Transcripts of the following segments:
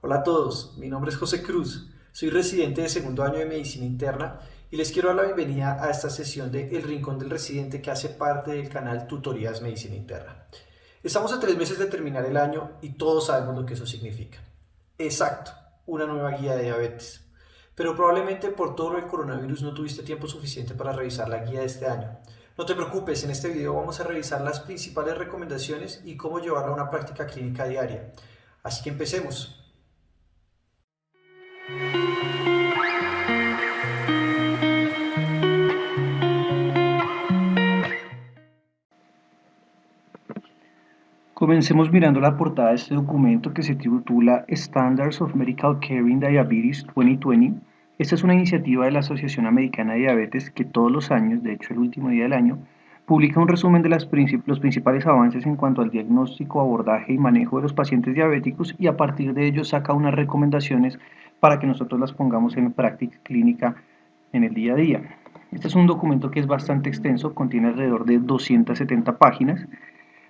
Hola a todos, mi nombre es José Cruz, soy residente de segundo año de Medicina Interna y les quiero dar la bienvenida a esta sesión de El Rincón del Residente que hace parte del canal Tutorías Medicina Interna. Estamos a 3 meses de terminar el año y todos sabemos lo que eso significa. Exacto, una nueva guía de diabetes. Pero probablemente por todo el coronavirus no tuviste tiempo suficiente para revisar la guía de este año. No te preocupes, en este video vamos a revisar las principales recomendaciones y cómo llevarla a una práctica clínica diaria. Así que empecemos. Comencemos mirando la portada de este documento que se titula Standards of Medical Care in Diabetes 2020. Esta es una iniciativa de la Asociación Americana de Diabetes que todos los años, de hecho el último día del año, publica un resumen de los principales avances en cuanto al diagnóstico, abordaje y manejo de los pacientes diabéticos y a partir de ello saca unas recomendaciones para que nosotros las pongamos en práctica clínica en el día a día. Este es un documento que es bastante extenso, contiene alrededor de 270 páginas,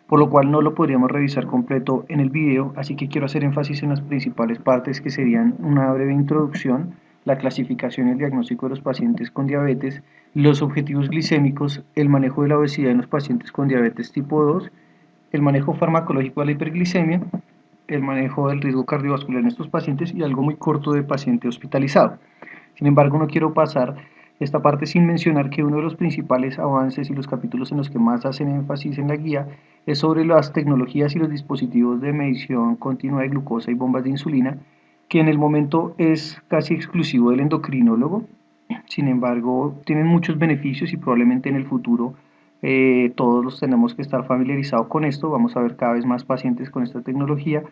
por lo cual no lo podríamos revisar completo en el video, así que quiero hacer énfasis en las principales partes que serían una breve introducción, la clasificación y el diagnóstico de los pacientes con diabetes, los objetivos glicémicos, el manejo de la obesidad en los pacientes con diabetes tipo 2, el manejo farmacológico de la hiperglicemia, el manejo del riesgo cardiovascular en estos pacientes y algo muy corto de paciente hospitalizado. Sin embargo, no quiero pasar esta parte sin mencionar que uno de los principales avances y los capítulos en los que más hacen énfasis en la guía es sobre las tecnologías y los dispositivos de medición continua de glucosa y bombas de insulina, que en el momento es casi exclusivo del endocrinólogo. Sin embargo, tienen muchos beneficios y probablemente en el futuro todos los tenemos que estar familiarizados con esto. Vamos a ver cada vez más pacientes con esta tecnología,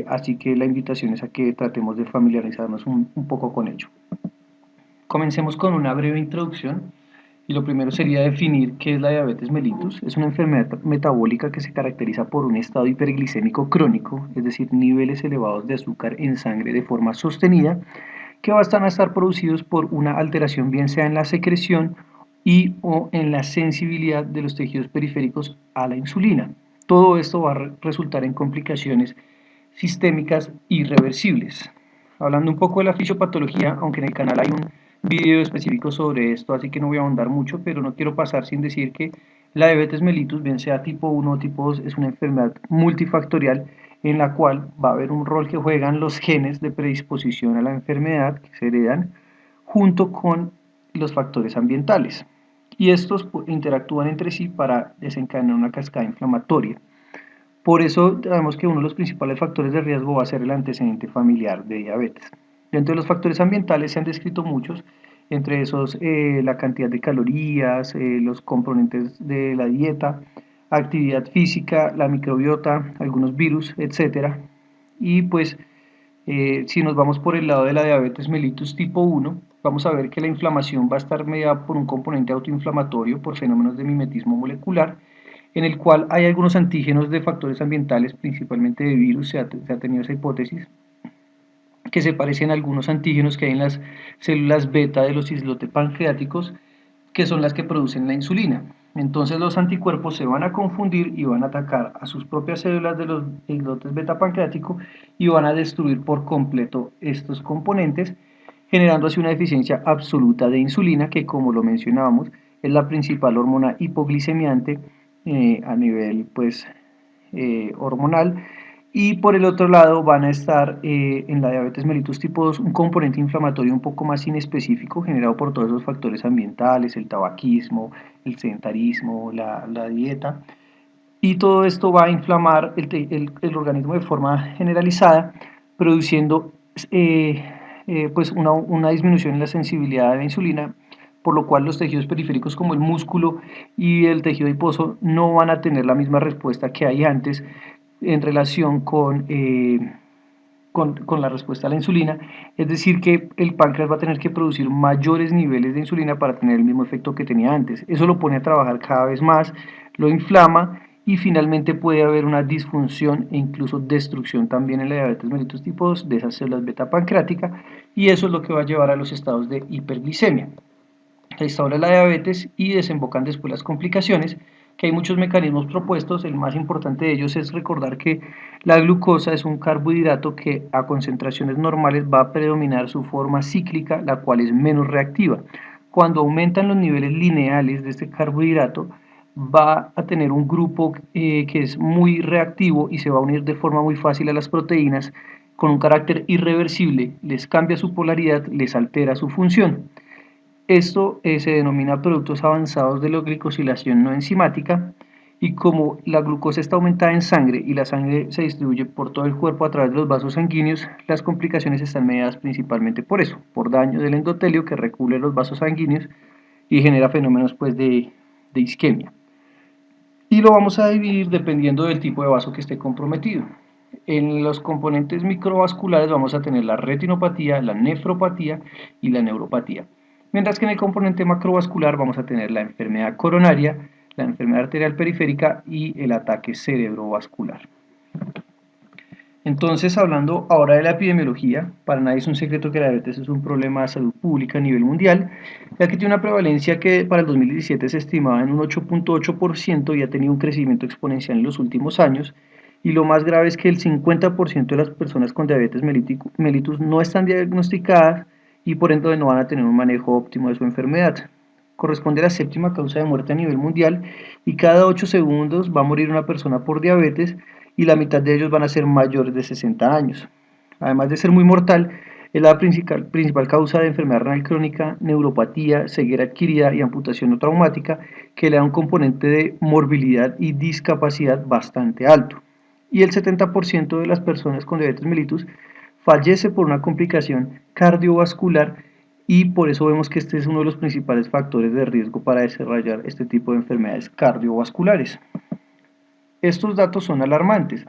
así que la invitación es a que tratemos de familiarizarnos un poco con ello. Comencemos con una breve introducción y lo primero sería definir qué es la diabetes mellitus. Es una enfermedad metabólica que se caracteriza por un estado hiperglicémico crónico, es decir, niveles elevados de azúcar en sangre de forma sostenida, que van a estar producidos por una alteración bien sea en la secreción y o en la sensibilidad de los tejidos periféricos a la insulina. Todo esto va a resultar en complicaciones sistémicas irreversibles. Hablando un poco de la fisiopatología, aunque en el canal hay un video específico sobre esto, así que no voy a ahondar mucho, pero no quiero pasar sin decir que la diabetes mellitus, bien sea tipo 1 o tipo 2, es una enfermedad multifactorial en la cual va a haber un rol que juegan los genes de predisposición a la enfermedad que se heredan junto con los factores ambientales. Y estos interactúan entre sí para desencadenar una cascada inflamatoria. Por eso sabemos que uno de los principales factores de riesgo va a ser el antecedente familiar de diabetes. Dentro de los factores ambientales se han descrito muchos, entre esos la cantidad de calorías, los componentes de la dieta, actividad física, la microbiota, algunos virus, etcétera. Y pues si nos vamos por el lado de la diabetes mellitus tipo 1, vamos a ver que la inflamación va a estar mediada por un componente autoinflamatorio por fenómenos de mimetismo molecular, en el cual hay algunos antígenos de factores ambientales, principalmente de virus, se ha tenido esa hipótesis, que se parecen a algunos antígenos que hay en las células beta de los islotes pancreáticos, que son las que producen la insulina. Entonces los anticuerpos se van a confundir y van a atacar a sus propias células de los islotes beta pancreático y van a destruir por completo estos componentes, generando así una deficiencia absoluta de insulina, que como lo mencionábamos, es la principal hormona hipoglicemiante a nivel pues hormonal. Y por el otro lado van a estar en la diabetes mellitus tipo 2 un componente inflamatorio un poco más inespecífico generado por todos esos factores ambientales, el tabaquismo, el sedentarismo, la dieta. Y todo esto va a inflamar el organismo de forma generalizada, produciendo pues una disminución en la sensibilidad de la insulina, por lo cual los tejidos periféricos como el músculo y el tejido adiposo no van a tener la misma respuesta que hay antes en relación con la respuesta a la insulina, es decir que el páncreas va a tener que producir mayores niveles de insulina para tener el mismo efecto que tenía antes. Eso lo pone a trabajar cada vez más, lo inflama y finalmente puede haber una disfunción e incluso destrucción también en la diabetes mellitus tipo 2 de esas células beta pancreática, y eso es lo que va a llevar a los estados de hiperglicemia. Se instaura la diabetes y desembocan después las complicaciones, que hay muchos mecanismos propuestos. El más importante de ellos es recordar que la glucosa es un carbohidrato que a concentraciones normales va a predominar su forma cíclica, la cual es menos reactiva. Cuando aumentan los niveles lineales de este carbohidrato, va a tener un grupo que es muy reactivo y se va a unir de forma muy fácil a las proteínas con un carácter irreversible, les cambia su polaridad, les altera su función. Esto se denomina productos avanzados de la glicosilación no enzimática, y como la glucosa está aumentada en sangre y la sangre se distribuye por todo el cuerpo a través de los vasos sanguíneos, las complicaciones están mediadas principalmente por eso, por daño del endotelio que recubre los vasos sanguíneos y genera fenómenos pues de isquemia. Y lo vamos a dividir dependiendo del tipo de vaso que esté comprometido. En los componentes microvasculares vamos a tener la retinopatía, la nefropatía y la neuropatía. Mientras que en el componente macrovascular vamos a tener la enfermedad coronaria, la enfermedad arterial periférica y el ataque cerebrovascular. Entonces, hablando ahora de la epidemiología, para nadie es un secreto que la diabetes es un problema de salud pública a nivel mundial, ya que tiene una prevalencia que para el 2017 se estimaba en un 8.8% y ha tenido un crecimiento exponencial en los últimos años. Y lo más grave es que el 50% de las personas con diabetes mellitus no están diagnosticadas y por ende no van a tener un manejo óptimo de su enfermedad. Corresponde a la séptima causa de muerte a nivel mundial y cada 8 segundos va a morir una persona por diabetes y la mitad de ellos van a ser mayores de 60 años. Además de ser muy mortal, es la principal causa de enfermedad renal crónica, neuropatía, ceguera adquirida y amputación no traumática, que le da un componente de morbilidad y discapacidad bastante alto. Y el 70% de las personas con diabetes mellitus fallece por una complicación cardiovascular y por eso vemos que este es uno de los principales factores de riesgo para desarrollar este tipo de enfermedades cardiovasculares. Estos datos son alarmantes.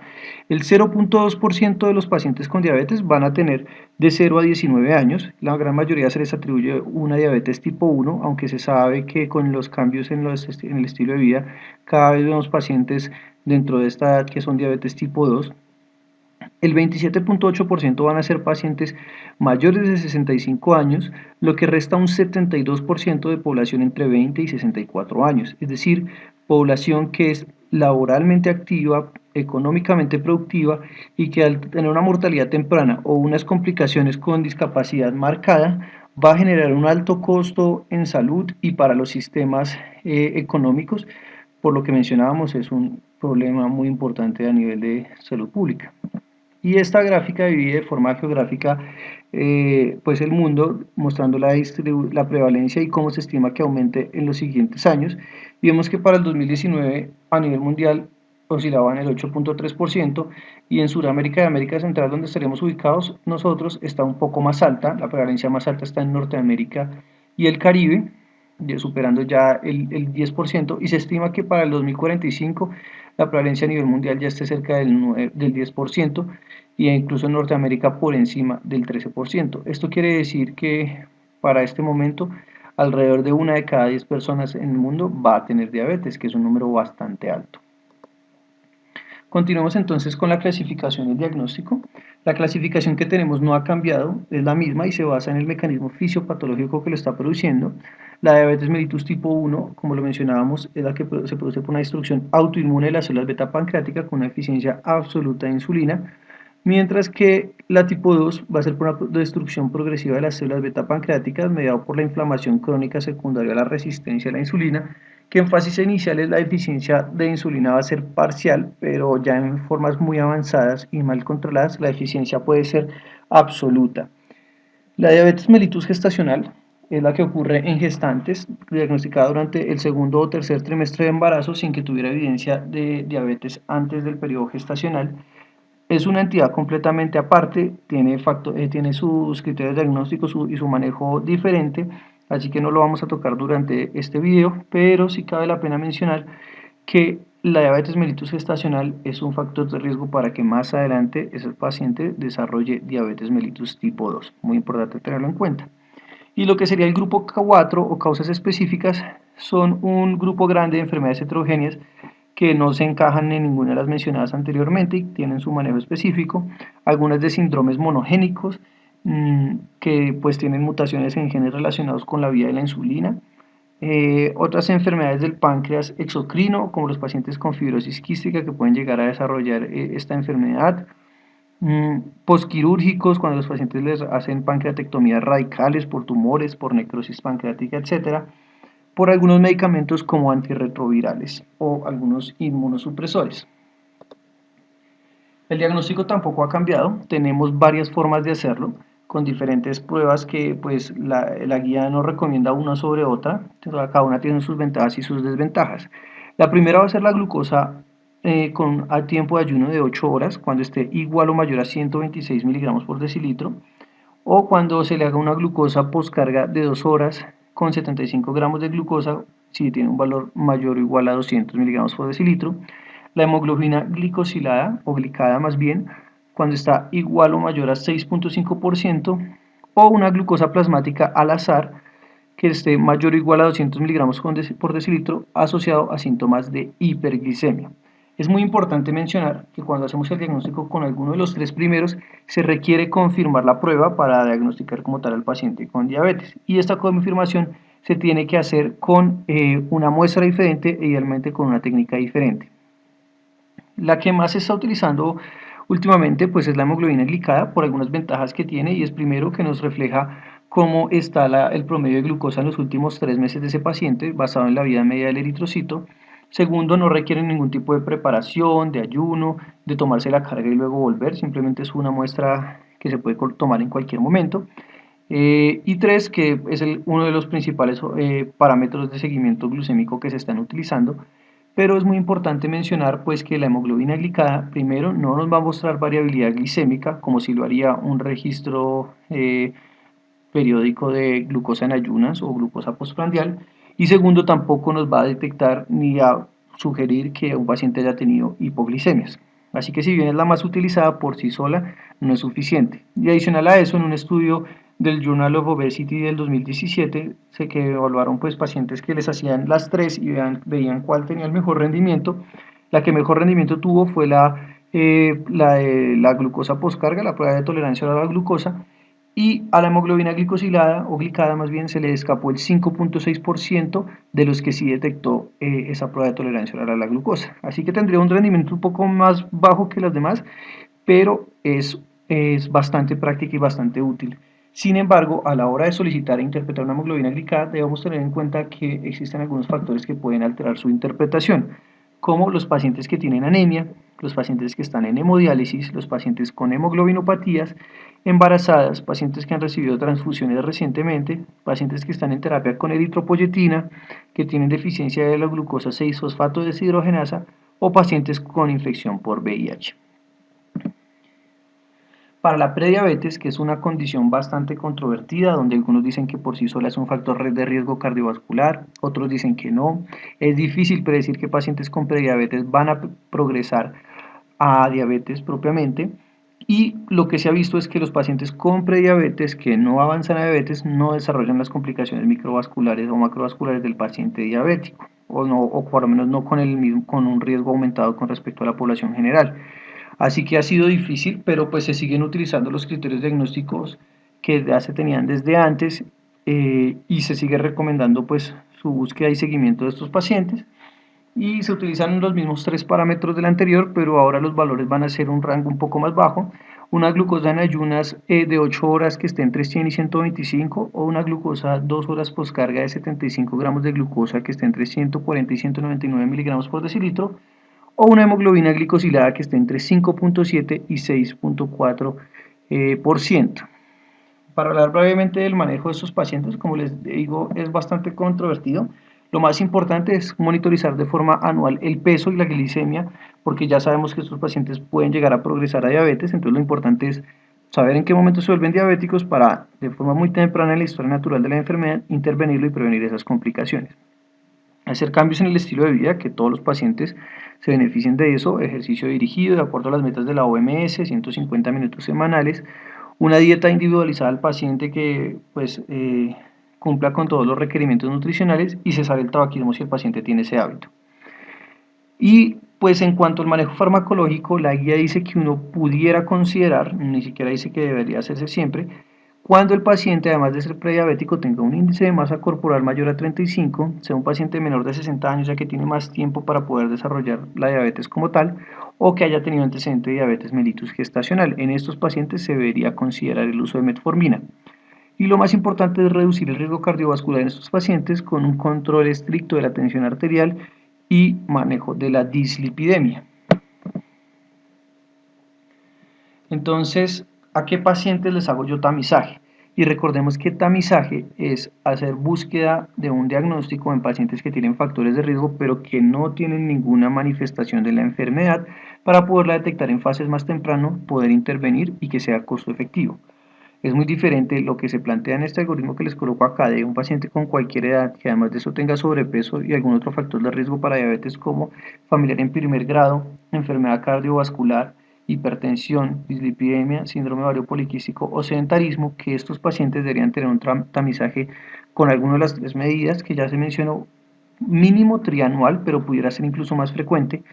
El 0.2% de los pacientes con diabetes van a tener de 0 a 19 años. La gran mayoría se les atribuye una diabetes tipo 1, aunque se sabe que con los cambios en el estilo de vida, cada vez vemos pacientes dentro de esta edad que son diabetes tipo 2. El 27.8% van a ser pacientes mayores de 65 años, lo que resta un 72% de población entre 20 y 64 años, es decir, población que es laboralmente activa, económicamente productiva y que al tener una mortalidad temprana o unas complicaciones con discapacidad marcada, va a generar un alto costo en salud y para los sistemas económicos, por lo que mencionábamos es un problema muy importante a nivel de salud pública. Y esta gráfica divide de forma geográfica pues el mundo, mostrando la prevalencia y cómo se estima que aumente en los siguientes años. Y vemos que para el 2019 a nivel mundial oscilaba en el 8.3% y en Sudamérica y América Central, donde estaremos ubicados nosotros, está un poco más alta. La prevalencia más alta está en Norteamérica y el Caribe, superando ya el 10%, y se estima que para el 2045 la prevalencia a nivel mundial ya esté cerca del 10%, e incluso en Norteamérica por encima del 13%. Esto quiere decir que para este momento alrededor de 1 de cada 10 personas en el mundo va a tener diabetes, que es un número bastante alto. Continuemos entonces con la clasificación y el diagnóstico. La clasificación que tenemos no ha cambiado, es la misma y se basa en el mecanismo fisiopatológico que lo está produciendo. La diabetes mellitus tipo 1, como lo mencionábamos, es la que se produce por una destrucción autoinmune de las células beta pancreáticas con una eficiencia absoluta de insulina, mientras que la tipo 2 va a ser por una destrucción progresiva de las células beta pancreáticas mediado por la inflamación crónica secundaria a la resistencia a la insulina, que en fases iniciales la deficiencia de insulina va a ser parcial, pero ya en formas muy avanzadas y mal controladas la deficiencia puede ser absoluta. La diabetes mellitus gestacional es la que ocurre en gestantes, diagnosticada durante el segundo o tercer trimestre de embarazo sin que tuviera evidencia de diabetes antes del periodo gestacional. Es una entidad completamente aparte, tiene sus criterios diagnósticos y su manejo diferente, así que no lo vamos a tocar durante este video, pero sí cabe la pena mencionar que la diabetes mellitus gestacional es un factor de riesgo para que más adelante ese paciente desarrolle diabetes mellitus tipo 2, muy importante tenerlo en cuenta. Y lo que sería el grupo 4 o causas específicas son un grupo grande de enfermedades heterogéneas que no se encajan en ninguna de las mencionadas anteriormente y tienen su manejo específico, algunas de síndromes monogénicos que pues tienen mutaciones en genes relacionados con la vía de la insulina, Otras enfermedades del páncreas exocrino, como los pacientes con fibrosis quística que pueden llegar a desarrollar esta enfermedad. Posquirúrgicos, cuando los pacientes les hacen pancreatectomías radicales por tumores, por necrosis pancreática, etcétera, por algunos medicamentos como antirretrovirales o algunos inmunosupresores. El diagnóstico tampoco ha cambiado, tenemos varias formas de hacerlo, con diferentes pruebas que pues la guía no recomienda una sobre otra, cada una tiene sus ventajas y sus desventajas. La primera va a ser la glucosa con a tiempo de ayuno de 8 horas, cuando esté igual o mayor a 126 miligramos por decilitro, o cuando se le haga una glucosa postcarga de 2 horas con 75 gramos de glucosa, si tiene un valor mayor o igual a 200 miligramos por decilitro. La hemoglobina glicosilada, o glicada más bien, cuando está igual o mayor a 6.5%, o una glucosa plasmática al azar, que esté mayor o igual a 200 miligramos por decilitro, asociado a síntomas de hiperglicemia. Es muy importante mencionar que cuando hacemos el diagnóstico con alguno de los tres primeros, se requiere confirmar la prueba para diagnosticar como tal al paciente con diabetes. Y esta confirmación se tiene que hacer con una muestra diferente e idealmente con una técnica diferente. La que más se está utilizando últimamente pues es la hemoglobina glicada por algunas ventajas que tiene, y es primero que nos refleja cómo está el promedio de glucosa en los últimos 3 meses de ese paciente basado en la vida media del eritrocito. Segundo, no requiere ningún tipo de preparación, de ayuno, de tomarse la carga y luego volver, simplemente es una muestra que se puede tomar en cualquier momento. Y tres, que es uno de los principales parámetros de seguimiento glucémico que se están utilizando. Pero es muy importante mencionar pues que la hemoglobina glicada primero no nos va a mostrar variabilidad glicémica como si lo haría un registro periódico de glucosa en ayunas o glucosa postprandial, y segundo tampoco nos va a detectar ni a sugerir que un paciente haya tenido hipoglicemias. Así que si bien es la más utilizada por sí sola, no es suficiente. Y adicional a eso, en un estudio del Journal of Obesity del 2017, se que evaluaron pues pacientes que les hacían las tres y veían cuál tenía el mejor rendimiento. La que mejor rendimiento tuvo fue la glucosa postcarga, la prueba de tolerancia a la glucosa, y a la hemoglobina glicosilada o glicada más bien se le escapó el 5.6% de los que sí detectó esa prueba de tolerancia oral a la glucosa. Así que tendría un rendimiento un poco más bajo que las demás, pero es bastante práctica y bastante útil. Sin embargo, a la hora de solicitar e interpretar una hemoglobina glicada, debemos tener en cuenta que existen algunos factores que pueden alterar su interpretación, como los pacientes que tienen anemia, los pacientes que están en hemodiálisis, los pacientes con hemoglobinopatías, embarazadas, pacientes que han recibido transfusiones recientemente, pacientes que están en terapia con eritropoyetina, que tienen deficiencia de la glucosa 6-fosfato deshidrogenasa, o pacientes con infección por VIH. Para la prediabetes, que es una condición bastante controvertida, donde algunos dicen que por sí sola es un factor de riesgo cardiovascular, otros dicen que no, es difícil predecir que pacientes con prediabetes van a progresar a diabetes propiamente, y lo que se ha visto es que los pacientes con prediabetes que no avanzan a diabetes no desarrollan las complicaciones microvasculares o macrovasculares del paciente diabético, o por lo menos no con un riesgo aumentado con respecto a la población general. Así que ha sido difícil, pero pues se siguen utilizando los criterios diagnósticos que ya se tenían desde antes, y se sigue recomendando pues su búsqueda y seguimiento de estos pacientes, y se utilizan los mismos tres parámetros del anterior, pero ahora los valores van a ser un rango un poco más bajo: una glucosa en ayunas de 8 horas que esté entre 100 y 125, o una glucosa 2 horas postcarga de 75 gramos de glucosa que esté entre 140 y 199 miligramos por decilitro, o una hemoglobina glicosilada que esté entre 5.7 y 6.4%. Para hablar brevemente del manejo de estos pacientes, como les digo, es bastante controvertido. Lo más importante es monitorizar de forma anual el peso y la glicemia, porque ya sabemos que estos pacientes pueden llegar a progresar a diabetes. Entonces lo importante es saber en qué momento se vuelven diabéticos para, de forma muy temprana en la historia natural de la enfermedad, intervenirlo y prevenir esas complicaciones. Hacer cambios en el estilo de vida, que todos los pacientes se beneficien de eso: ejercicio dirigido de acuerdo a las metas de la OMS, 150 minutos semanales, una dieta individualizada al paciente que pues cumpla con todos los requerimientos nutricionales, y cesar el tabaquismo si el paciente tiene ese hábito. Y pues en cuanto al manejo farmacológico, la guía dice que uno pudiera considerar, ni siquiera dice que debería hacerse siempre, Cuando el paciente, además de ser prediabético, tenga un índice de masa corporal mayor a 35, sea un paciente menor de 60 años ya que tiene más tiempo para poder desarrollar la diabetes como tal, o que haya tenido antecedente de diabetes mellitus gestacional. En estos pacientes se debería considerar el uso de metformina. Y lo más importante es reducir el riesgo cardiovascular en estos pacientes con un control estricto de la tensión arterial y manejo de la dislipidemia. Entonces, ¿a qué pacientes les hago yo tamizaje? Y recordemos que tamizaje es hacer búsqueda de un diagnóstico en pacientes que tienen factores de riesgo pero que no tienen ninguna manifestación de la enfermedad para poderla detectar en fases más temprano, poder intervenir y que sea costo efectivo. Es muy diferente lo que se plantea en este algoritmo que les coloco acá de un paciente con cualquier edad que además de eso tenga sobrepeso y algún otro factor de riesgo para diabetes como familiar en primer grado, enfermedad cardiovascular, hipertensión, dislipidemia, síndrome ovario poliquístico o sedentarismo, que estos pacientes deberían tener un tamizaje con alguna de las tres medidas que ya se mencionó, mínimo trianual, pero pudiera ser incluso más frecuente.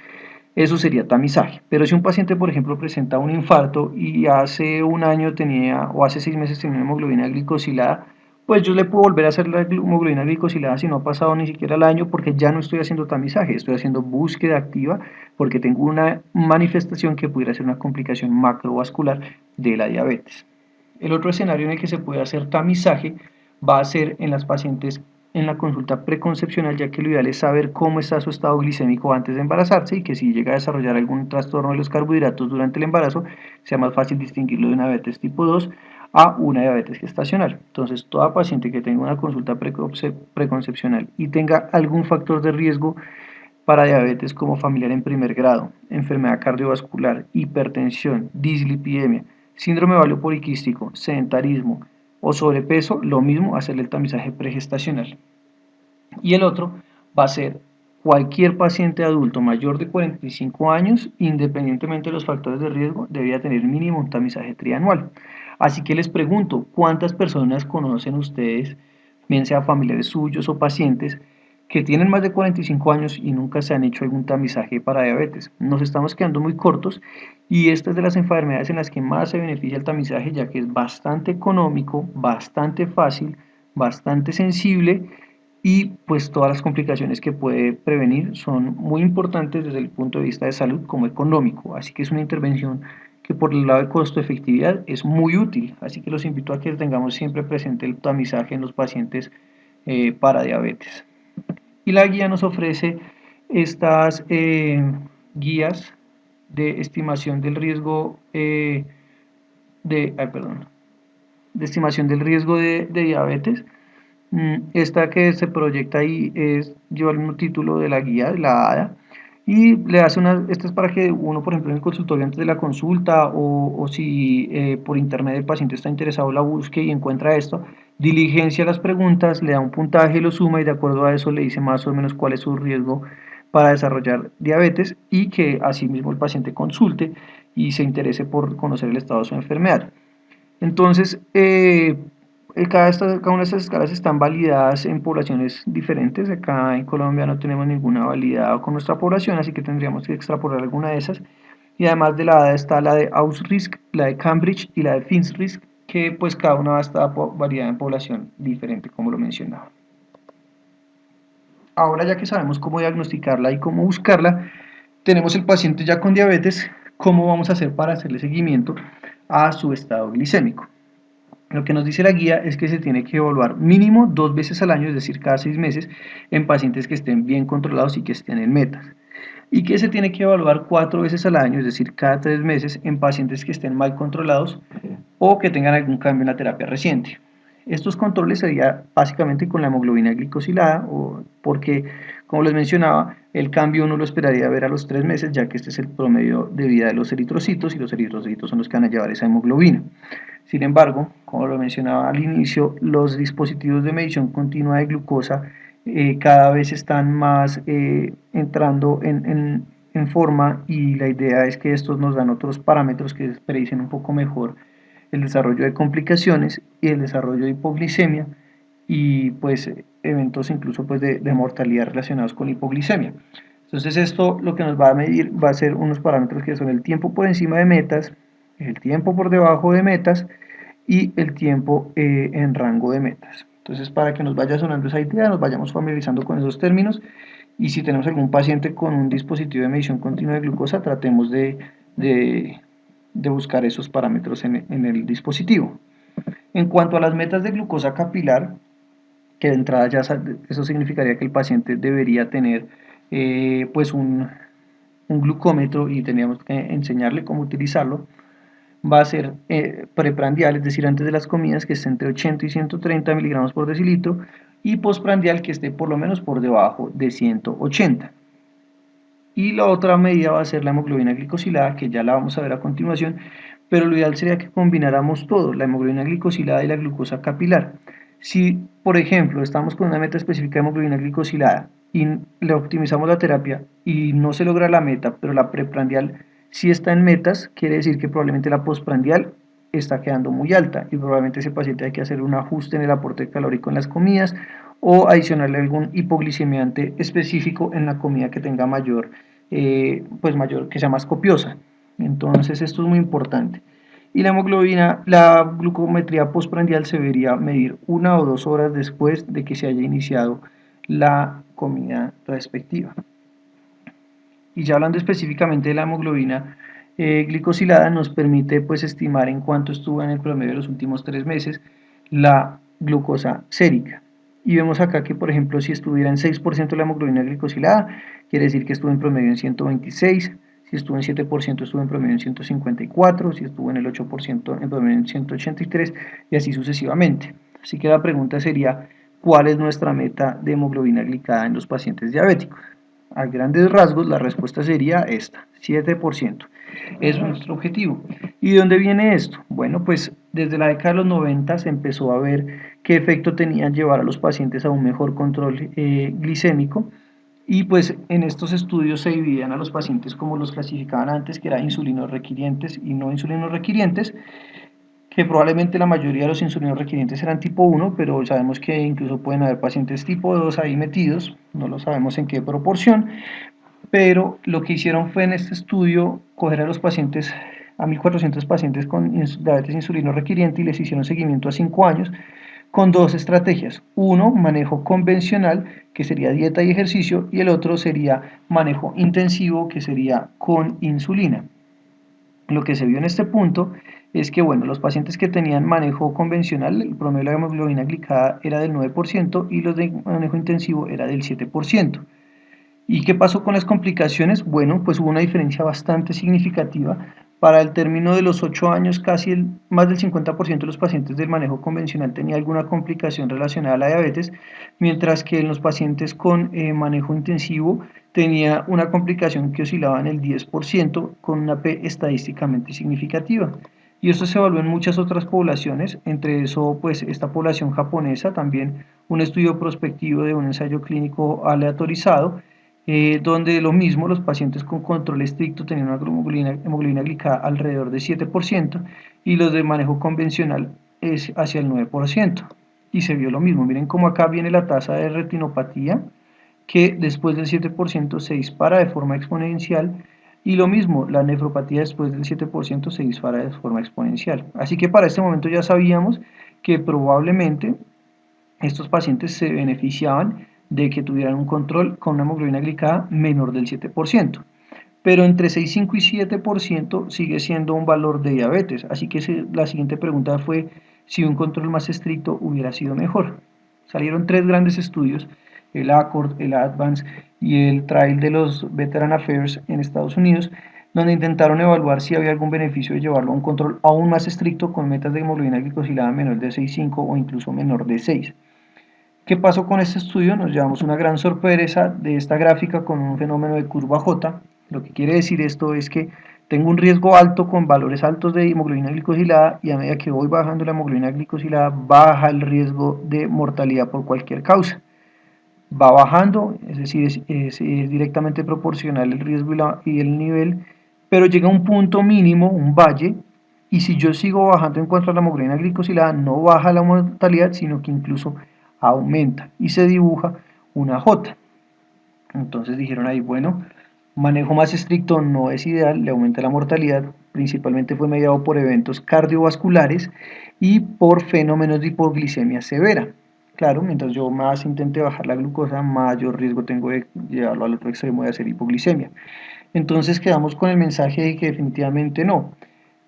Eso sería tamizaje. Pero si un paciente, por ejemplo, presenta un infarto y hace un año tenía, o hace 6 meses tenía una hemoglobina glicosilada, pues yo le puedo volver a hacer la hemoglobina glicosilada si no ha pasado ni siquiera el año, porque ya no estoy haciendo tamizaje, estoy haciendo búsqueda activa, porque tengo una manifestación que pudiera ser una complicación macrovascular de la diabetes. El otro escenario en el que se puede hacer tamizaje va a ser en las pacientes en la consulta preconcepcional, ya que lo ideal es saber cómo está su estado glicémico antes de embarazarse y que si llega a desarrollar algún trastorno de los carbohidratos durante el embarazo, sea más fácil distinguirlo de una diabetes tipo 2 a una diabetes gestacional. Entonces, toda paciente que tenga una consulta preconcepcional y tenga algún factor de riesgo para diabetes como familiar en primer grado, enfermedad cardiovascular, hipertensión, dislipidemia, síndrome ovario poliquístico, sedentarismo o sobrepeso, lo mismo hacerle el tamizaje pregestacional. Y el otro va a ser cualquier paciente adulto mayor de 45 años, independientemente de los factores de riesgo, debía tener mínimo un tamizaje trianual. Así que les pregunto, ¿cuántas personas conocen ustedes, bien sea familiares suyos o pacientes, que tienen más de 45 años y nunca se han hecho algún tamizaje para diabetes? Nos estamos quedando muy cortos y esta es de las enfermedades en las que más se beneficia el tamizaje, ya que es bastante económico, bastante fácil, bastante sensible y pues todas las complicaciones que puede prevenir son muy importantes desde el punto de vista de salud como económico. Así que es una intervención que por el lado de costo-efectividad es muy útil. Así que los invito a que tengamos siempre presente el tamizaje en los pacientes para diabetes. Y la guía nos ofrece estas guías de estimación del riesgo de estimación del riesgo de diabetes. Esta que se proyecta ahí lleva el mismo título de la guía, de la ADA, y le hace esta es para que uno, por ejemplo, en el consultorio antes de la consulta o si por internet el paciente está interesado, la busque y encuentra esto, diligencia las preguntas, le da un puntaje, lo suma y de acuerdo a eso le dice más o menos cuál es su riesgo para desarrollar diabetes y que asimismo el paciente consulte y se interese por conocer el estado de su enfermedad. Entonces, cada una de estas escalas están validadas en poblaciones diferentes. Acá en Colombia no tenemos ninguna validada con nuestra población, así que tendríamos que extrapolar alguna de esas. Y además de la ADA está la de Ausrisk, la de Cambridge y la de FINSRISK, que pues cada una va a estar validada en población diferente, como lo mencionaba. Ahora ya que sabemos cómo diagnosticarla y cómo buscarla, tenemos el paciente ya con diabetes, ¿cómo vamos a hacer para hacerle seguimiento a su estado glicémico? Lo que nos dice la guía es que se tiene que evaluar mínimo 2 veces al año, es decir, cada 6 meses, en pacientes que estén bien controlados y que estén en metas. Y que se tiene que evaluar 4 veces al año, es decir, cada 3 meses, en pacientes que estén mal controlados o que tengan algún cambio en la terapia reciente. Estos controles serían básicamente con la hemoglobina glicosilada, porque, como les mencionaba, el cambio uno lo esperaría ver a los 3 meses, ya que este es el promedio de vida de los eritrocitos y los eritrocitos son los que van a llevar esa hemoglobina. Sin embargo, como lo mencionaba al inicio, los dispositivos de medición continua de glucosa cada vez están más entrando en forma y la idea es que estos nos dan otros parámetros que predicen un poco mejor el desarrollo de complicaciones y el desarrollo de hipoglicemia y pues eventos incluso pues de mortalidad relacionados con hipoglicemia. Entonces esto lo que nos va a medir va a ser unos parámetros que son el tiempo por encima de metas, el tiempo por debajo de metas y el tiempo en rango de metas. Entonces, para que nos vaya sonando esa idea, nos vayamos familiarizando con esos términos, y si tenemos algún paciente con un dispositivo de medición continua de glucosa, tratemos de, de buscar esos parámetros en el dispositivo. En cuanto a las metas de glucosa capilar, que de entrada ya eso significaría que el paciente debería tener pues un glucómetro y teníamos que enseñarle cómo utilizarlo. Va a ser preprandial, es decir, antes de las comidas, que esté entre 80 y 130 miligramos por decilitro, y postprandial, que esté por lo menos por debajo de 180. Y la otra medida va a ser la hemoglobina glicosilada, que ya la vamos a ver a continuación, pero lo ideal sería que combináramos todo, la hemoglobina glicosilada y la glucosa capilar. Si, por ejemplo, estamos con una meta específica de hemoglobina glicosilada y le optimizamos la terapia y no se logra la meta, pero la preprandial sí está en metas, quiere decir que probablemente la postprandial está quedando muy alta y probablemente ese paciente hay que hacer un ajuste en el aporte calórico en las comidas o adicionarle algún hipoglicemiante específico en la comida que tenga mayor, que sea más copiosa. Entonces esto es muy importante. Y la hemoglobina, la glucometría postprandial se debería medir 1 o 2 horas después de que se haya iniciado la comida respectiva. Y ya hablando específicamente de la hemoglobina glicosilada, nos permite pues estimar en cuánto estuvo en el promedio de los últimos 3 meses la glucosa sérica. Y vemos acá que, por ejemplo, si estuviera en 6% la hemoglobina glicosilada, quiere decir que estuvo en promedio en 126, si estuvo en 7% estuvo en promedio en 154, si estuvo en el 8% en promedio en 183 y así sucesivamente. Así que la pregunta sería, ¿cuál es nuestra meta de hemoglobina glicada en los pacientes diabéticos? A grandes rasgos, la respuesta sería esta, 7%. Es nuestro objetivo. ¿Y de dónde viene esto? Bueno, pues desde la década de los 90 se empezó a ver qué efecto tenía llevar a los pacientes a un mejor control glicémico, y pues en estos estudios se dividían a los pacientes como los clasificaban antes, que eran insulinos requirientes y no insulinos requirientes, que probablemente la mayoría de los insulinos requirientes eran tipo 1, pero sabemos que incluso pueden haber pacientes tipo 2 ahí metidos, no lo sabemos en qué proporción, pero lo que hicieron fue en este estudio coger a los pacientes, a 1.400 pacientes con diabetes insulino requiriente, y les hicieron seguimiento a 5 años con dos estrategias. Uno, manejo convencional, que sería dieta y ejercicio, y el otro sería manejo intensivo, que sería con insulina. Lo que se vio en este punto es que, bueno, los pacientes que tenían manejo convencional, el promedio de la hemoglobina glicada era del 9% y los de manejo intensivo era del 7%. ¿Y qué pasó con las complicaciones? Bueno, pues hubo una diferencia bastante significativa. Para el término de los 8 años, más del 50% de los pacientes del manejo convencional tenía alguna complicación relacionada a la diabetes, mientras que en los pacientes con manejo intensivo tenía una complicación que oscilaba en el 10%, con una P estadísticamente significativa. Y esto se evaluó en muchas otras poblaciones, entre eso pues esta población japonesa, también un estudio prospectivo de un ensayo clínico aleatorizado, donde lo mismo, los pacientes con control estricto tenían una hemoglobina glicada alrededor de 7% y los de manejo convencional es hacia el 9%. Y se vio lo mismo, miren cómo acá viene la tasa de retinopatía, que después del 7% se dispara de forma exponencial, y lo mismo, la nefropatía después del 7% se dispara de forma exponencial. Así que para este momento ya sabíamos que probablemente estos pacientes se beneficiaban de que tuvieran un control con una hemoglobina glicada menor del 7%. Pero entre 6,5 y 7% sigue siendo un valor de diabetes. Así que la siguiente pregunta fue si un control más estricto hubiera sido mejor. Salieron 3 grandes estudios, el ACCORD, el ADVANCE y el Trial de los Veteran Affairs en Estados Unidos, donde intentaron evaluar si había algún beneficio de llevarlo a un control aún más estricto con metas de hemoglobina glicosilada menor de 6,5 o incluso menor de 6. ¿Qué pasó con este estudio? Nos llevamos una gran sorpresa de esta gráfica con un fenómeno de curva J. Lo que quiere decir esto es que tengo un riesgo alto con valores altos de hemoglobina glicosilada, y a medida que voy bajando la hemoglobina glicosilada baja el riesgo de mortalidad por cualquier causa. Va bajando, es decir, es directamente proporcional el riesgo y el nivel, pero llega a un punto mínimo, un valle, y si yo sigo bajando en cuanto a la hemoglobina glicosilada, no baja la mortalidad, sino que incluso aumenta y se dibuja una J. Entonces dijeron ahí, bueno, Manejo más estricto no es ideal, le aumenta la mortalidad, principalmente fue mediado por eventos cardiovasculares y por fenómenos de hipoglicemia severa. Claro, mientras yo más intente bajar la glucosa, mayor riesgo tengo de llevarlo al otro extremo de hacer hipoglicemia. Entonces quedamos con el mensaje de que definitivamente no.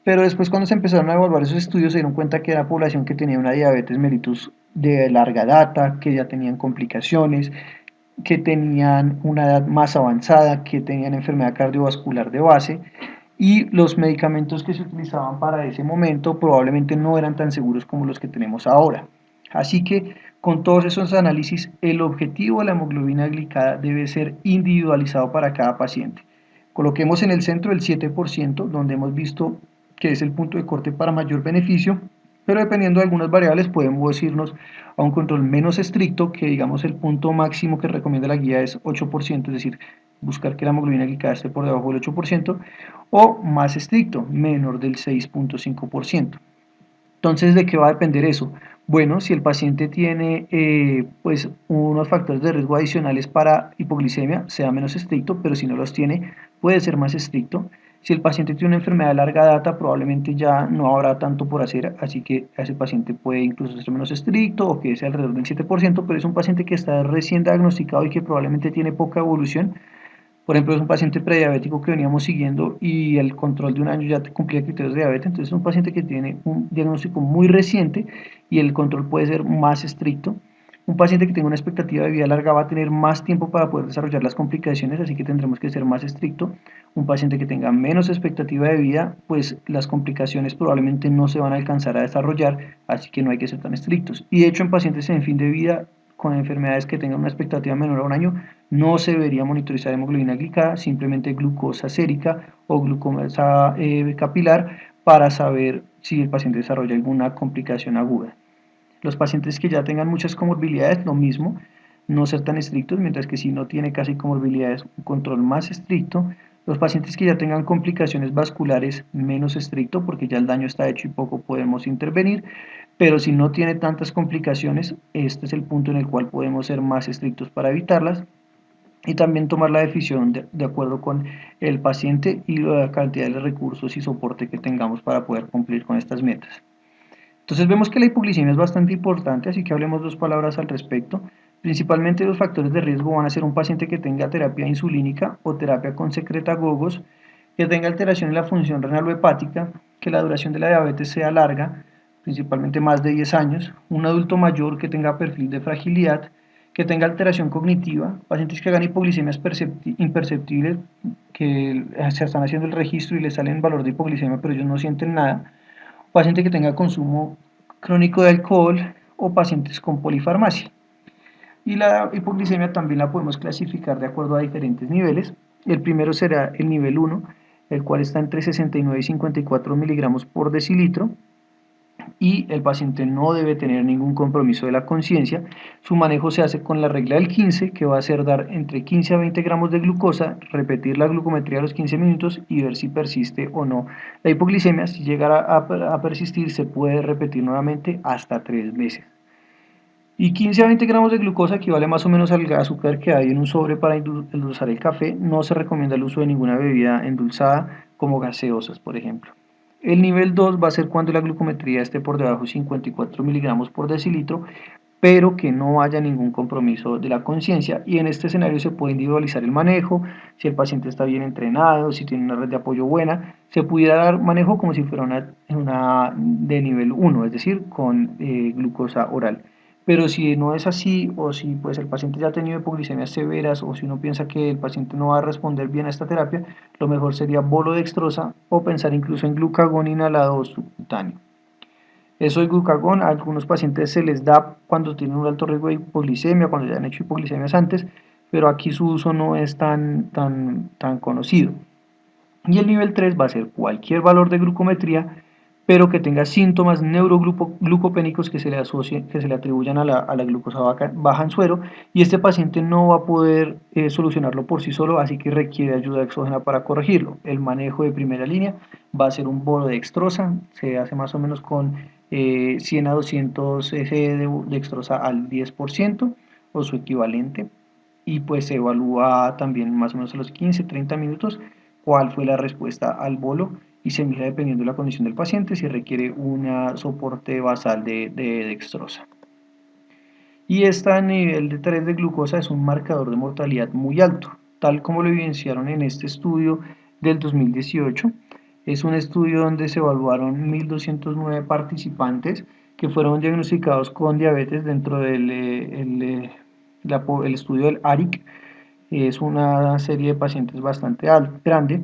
Pero después cuando se empezaron a evaluar esos estudios se dieron cuenta que era población que tenía una diabetes mellitus de larga data, que ya tenían complicaciones, que tenían una edad más avanzada, que tenían enfermedad cardiovascular de base y los medicamentos que se utilizaban para ese momento probablemente no eran tan seguros como los que tenemos ahora. Así que con todos esos análisis, el objetivo de la hemoglobina glicada debe ser individualizado para cada paciente. Coloquemos en el centro el 7%, donde hemos visto que es el punto de corte para mayor beneficio, pero dependiendo de algunas variables podemos irnos a un control menos estricto, que digamos el punto máximo que recomienda la guía es 8%, es decir, buscar que la hemoglobina glicada esté por debajo del 8%, o más estricto, menor del 6.5%. Entonces, ¿de qué va a depender eso? Bueno, si el paciente tiene pues unos factores de riesgo adicionales para hipoglicemia, sea menos estricto, pero si no los tiene, puede ser más estricto. Si el paciente tiene una enfermedad de larga data, probablemente ya no habrá tanto por hacer, así que ese paciente puede incluso ser menos estricto o que sea alrededor del 7%, pero es un paciente que está recién diagnosticado y que probablemente tiene poca evolución. Por ejemplo, es un paciente prediabético que veníamos siguiendo y el control de un año ya cumplía criterios de diabetes, entonces es un paciente que tiene un diagnóstico muy reciente y el control puede ser más estricto. Un paciente que tenga una expectativa de vida larga va a tener más tiempo para poder desarrollar las complicaciones, así que tendremos que ser más estricto. Un paciente que tenga menos expectativa de vida, pues las complicaciones probablemente no se van a alcanzar a desarrollar, así que no hay que ser tan estrictos. Y de hecho en pacientes en fin de vida con enfermedades que tengan una expectativa menor a un año, no se debería monitorizar hemoglobina glicada, simplemente glucosa sérica o glucosa capilar para saber si el paciente desarrolla alguna complicación aguda. Los pacientes que ya tengan muchas comorbilidades, lo mismo, no ser tan estrictos, mientras que si no tiene casi comorbilidades, un control más estricto. Los pacientes que ya tengan complicaciones vasculares, menos estricto, porque ya el daño está hecho y poco podemos intervenir. Pero si no tiene tantas complicaciones, este es el punto en el cual podemos ser más estrictos para evitarlas y también tomar la decisión de acuerdo con el paciente y la cantidad de recursos y soporte que tengamos para poder cumplir con estas metas. Entonces vemos que la hipoglicemia es bastante importante, así que hablemos dos palabras al respecto. Principalmente los factores de riesgo van a ser un paciente que tenga terapia insulínica o terapia con secretagogos, que tenga alteración en la función renal o hepática, que la duración de la diabetes sea larga, principalmente más de 10 años, un adulto mayor que tenga perfil de fragilidad, que tenga alteración cognitiva, pacientes que hagan hipoglicemias imperceptibles, que se están haciendo el registro y les sale en valor de hipoglicemia, pero ellos no sienten nada, paciente que tenga consumo crónico de alcohol o pacientes con polifarmacia. Y la hipoglicemia también la podemos clasificar de acuerdo a diferentes niveles. El primero será el nivel 1, el cual está entre 69 y 54 miligramos por decilitro, y el paciente no debe tener ningún compromiso de la conciencia. Su manejo se hace con la regla del 15, que va a ser dar entre 15 a 20 gramos de glucosa, repetir la glucometría a los 15 minutos y ver si persiste o no la hipoglicemia. Si llegara a persistir, se puede repetir nuevamente hasta 3 veces. Y 15 a 20 gramos de glucosa equivale más o menos al azúcar que hay en un sobre para endulzar el café. No se recomienda el uso de ninguna bebida endulzada como gaseosas, por ejemplo. El nivel 2 va a ser cuando la glucometría esté por debajo de 54 miligramos por decilitro, pero que no haya ningún compromiso de la conciencia, y en este escenario se puede individualizar el manejo. Si el paciente está bien entrenado, si tiene una red de apoyo buena, se pudiera dar manejo como si fuera una de nivel 1, es decir, con glucosa oral. Pero si no es así, o si pues el paciente ya ha tenido hipoglicemias severas, o si uno piensa que el paciente no va a responder bien a esta terapia, lo mejor sería volodextrosa o pensar incluso en glucagón inhalado subcutáneo. Eso del glucagón a algunos pacientes se les da cuando tienen un alto riesgo de hipoglicemia, cuando ya han hecho hipoglicemias antes, pero aquí su uso no es tan conocido. Y el nivel 3 va a ser cualquier valor de glucometría, pero que tenga síntomas neuroglucopénicos que se le asocien, que se le atribuyan a la glucosa baja en suero, y este paciente no va a poder solucionarlo por sí solo, así que requiere ayuda exógena para corregirlo. El manejo de primera línea va a ser un volodextrosa, se hace más o menos con 100 a 200 cc de dextrosa al 10% o su equivalente, y pues se evalúa también más o menos a los 15-30 minutos cuál fue la respuesta al bolo y se mira dependiendo de la condición del paciente si requiere un soporte basal de dextrosa. Y este nivel de 3 de glucosa es un marcador de mortalidad muy alto, tal como lo evidenciaron en este estudio del 2018. Es un estudio donde se evaluaron 1.209 participantes que fueron diagnosticados con diabetes dentro del el estudio del ARIC. Es una serie de pacientes bastante grande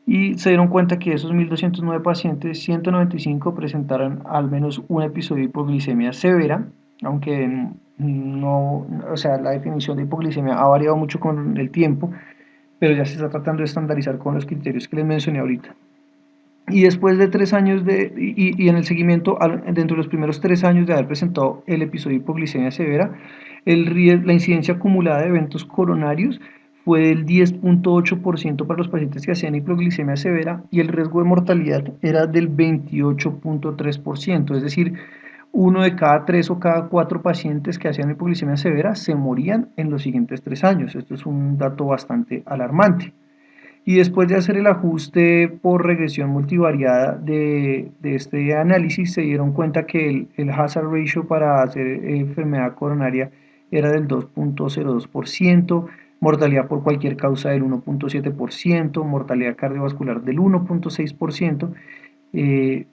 y se dieron cuenta que de esos 1.209 pacientes, 195 presentaron al menos un episodio de hipoglicemia severa, aunque no, o sea, la definición de hipoglicemia ha variado mucho con el tiempo, pero ya se está tratando de estandarizar con los criterios que les mencioné ahorita. Y después de 3 años y en el seguimiento, dentro de los primeros 3 años de haber presentado el episodio de hipoglicemia severa, la incidencia acumulada de eventos coronarios fue del 10.8% para los pacientes que hacían hipoglicemia severa y el riesgo de mortalidad era del 28.3%, es decir, 1 de cada 3 o cada 4 pacientes que hacían hipoglicemia severa se morían en los siguientes 3 años. Esto es un dato bastante alarmante. Y después de hacer el ajuste por regresión multivariada de este análisis, se dieron cuenta que el hazard ratio para hacer enfermedad coronaria era del 2.02%, mortalidad por cualquier causa del 1.7%, mortalidad cardiovascular del 1.6%,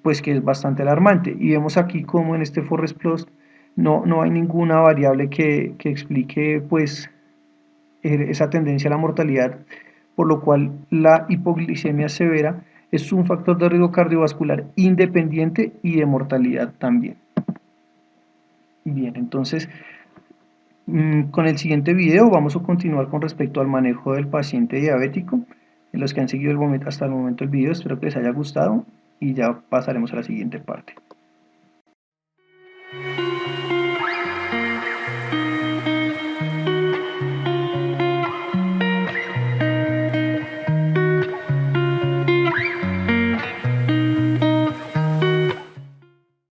pues que es bastante alarmante. Y vemos aquí como en este Forest Plot no hay ninguna variable que explique pues esa tendencia a la mortalidad, por lo cual la hipoglicemia severa es un factor de riesgo cardiovascular independiente y de mortalidad también. Bien, entonces con el siguiente video vamos a continuar con respecto al manejo del paciente diabético. En los que han seguido hasta el momento el video, espero que les haya gustado y ya pasaremos a la siguiente parte.